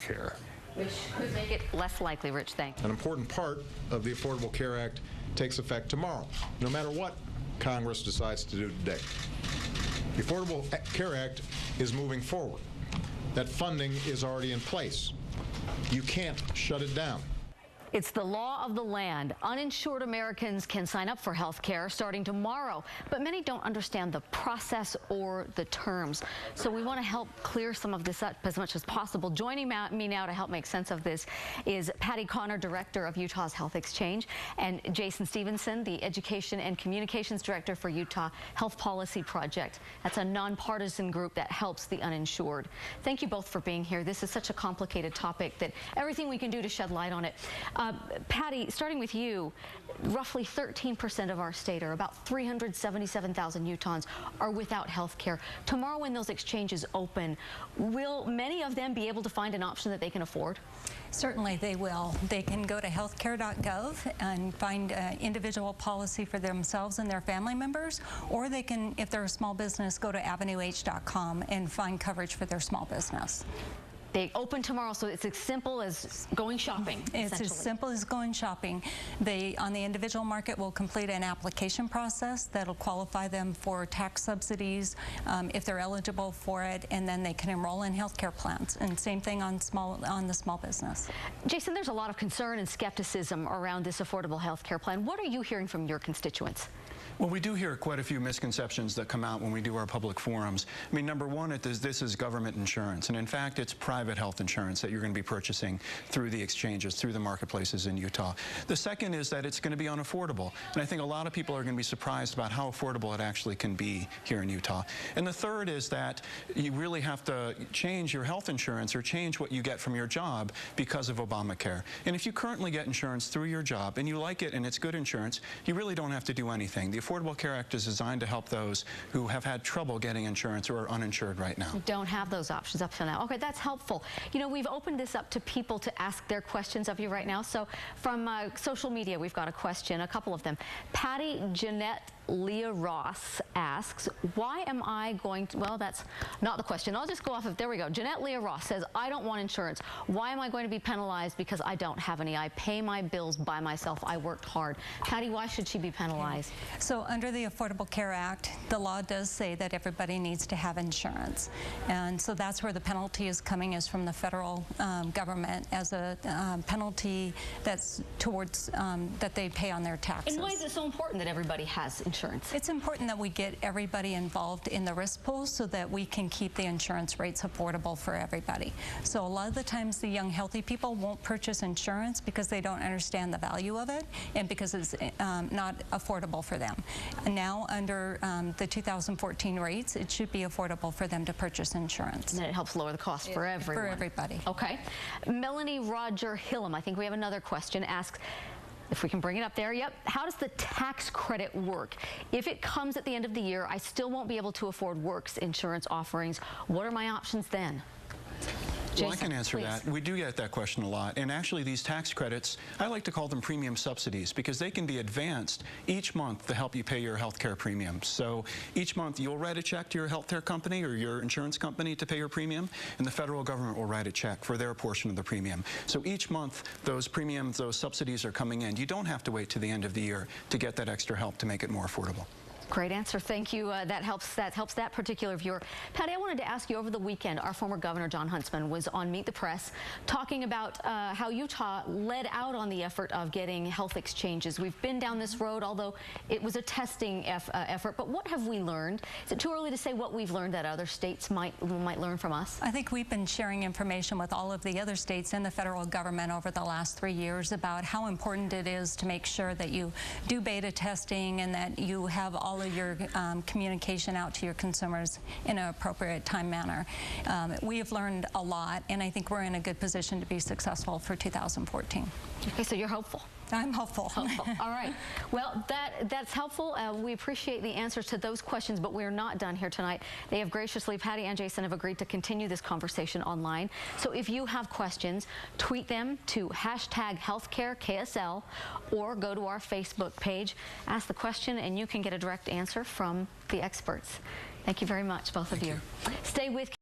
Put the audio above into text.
care. Which could make it less likely, Rich. Thanks. An important part of the Affordable Care Act takes effect tomorrow, no matter what Congress decides to do today. The Affordable Care Act is moving forward. That funding is already in place. You can't shut it down. It's the law of the land. Uninsured Americans can sign up for health care starting tomorrow, but many don't understand the process or the terms. So we want to help clear some of this up as much as possible. Joining me now to help make sense of this is Patty Connor, Director of Utah's Health Exchange, and Jason Stevenson, the Education and Communications Director for Utah Health Policy Project. That's a nonpartisan group that helps the uninsured. Thank you both for being here. This is such a complicated topic that everything we can do to shed light on it. Patty, starting with you, roughly 13% of our state, or about 377,000 Utahns, are without health care. Tomorrow when those exchanges open, will many of them be able to find an option that they can afford? Certainly they will. They can go to healthcare.gov and find an individual policy for themselves and their family members, or they can, if they're a small business, go to avenueh.com and find coverage for their small business. They open tomorrow, so it's as simple as going shopping. It's as simple as going shopping. They, on the individual market, will complete an application process that'll qualify them for tax subsidies if they're eligible for it, and then they can enroll in healthcare plans. And same thing on the small business. Jason, there's a lot of concern and skepticism around this affordable health care plan. What are you hearing from your constituents? Well, we do hear quite a few misconceptions that come out when we do our public forums. I mean, number one, this is government insurance, and in fact, it's private health insurance that you're going to be purchasing through the exchanges, through the marketplaces in Utah. The second is that it's going to be unaffordable, and I think a lot of people are going to be surprised about how affordable it actually can be here in Utah. And the third is that you really have to change your health insurance or change what you get from your job because of Obamacare. And if you currently get insurance through your job and you like it and it's good insurance, you really don't have to do anything. The Affordable Care Act is designed to help those who have had trouble getting insurance or are uninsured right now. Don't have those options up till now. Okay, that's helpful. You know, we've opened this up to people to ask their questions of you right now. So from social media, we've got a question, a couple of them. Patty Jeanette Leah Ross asks, why am I going to, well, that's not the question. I'll just go off of, there we go. Jeanette Leah Ross says, I don't want insurance. Why am I going to be penalized because I don't have any? I pay my bills by myself. I worked hard. Patty, why should she be penalized? So under the Affordable Care Act, the law does say that everybody needs to have insurance. And so that's where the penalty is coming, is from the federal government as a penalty that's towards, that they pay on their taxes. And why is it so important that everybody has insurance? It's important that we get everybody involved in the risk pool so that we can keep the insurance rates affordable for everybody. So a lot of the times the young healthy people won't purchase insurance because they don't understand the value of it and because it's not affordable for them. And now under the 2014 rates, it should be affordable for them to purchase insurance. And it helps lower the cost for everyone. For everybody. Okay. Melanie Roger Hillam, I think we have another question, asks, if we can bring it up there, yep. How does the tax credit work? If it comes at the end of the year, I still won't be able to afford works insurance offerings. What are my options then? Well, I can answer that. We do get that question a lot. And actually, these tax credits, I like to call them premium subsidies because they can be advanced each month to help you pay your health care premiums. So each month, you'll write a check to your health care company or your insurance company to pay your premium, and the federal government will write a check for their portion of the premium. So each month, those premiums, those subsidies are coming in. You don't have to wait to the end of the year to get that extra help to make it more affordable. Great answer. Thank you. That helps that particular viewer. Patty, I wanted to ask you, over the weekend, our former governor, John Huntsman, was on Meet the Press talking about how Utah led out on the effort of getting health exchanges. We've been down this road, although it was a testing effort. But what have we learned? Is it too early to say what we've learned that other states might learn from us? I think we've been sharing information with all of the other states and the federal government over the last 3 years about how important it is to make sure that you do beta testing and that you have all of your communication out to your consumers in an appropriate time manner. We have learned a lot, and I think we're in a good position to be successful for 2014. Okay, so you're hopeful. I'm hopeful. All right. Well, that's helpful. We appreciate the answers to those questions, but we're not done here tonight. They have graciously, Patty and Jason have agreed to continue this conversation online. So if you have questions, tweet them to #HealthcareKSL or go to our Facebook page, ask the question, and you can get a direct answer from the experts. Thank you very much, both of you. Stay with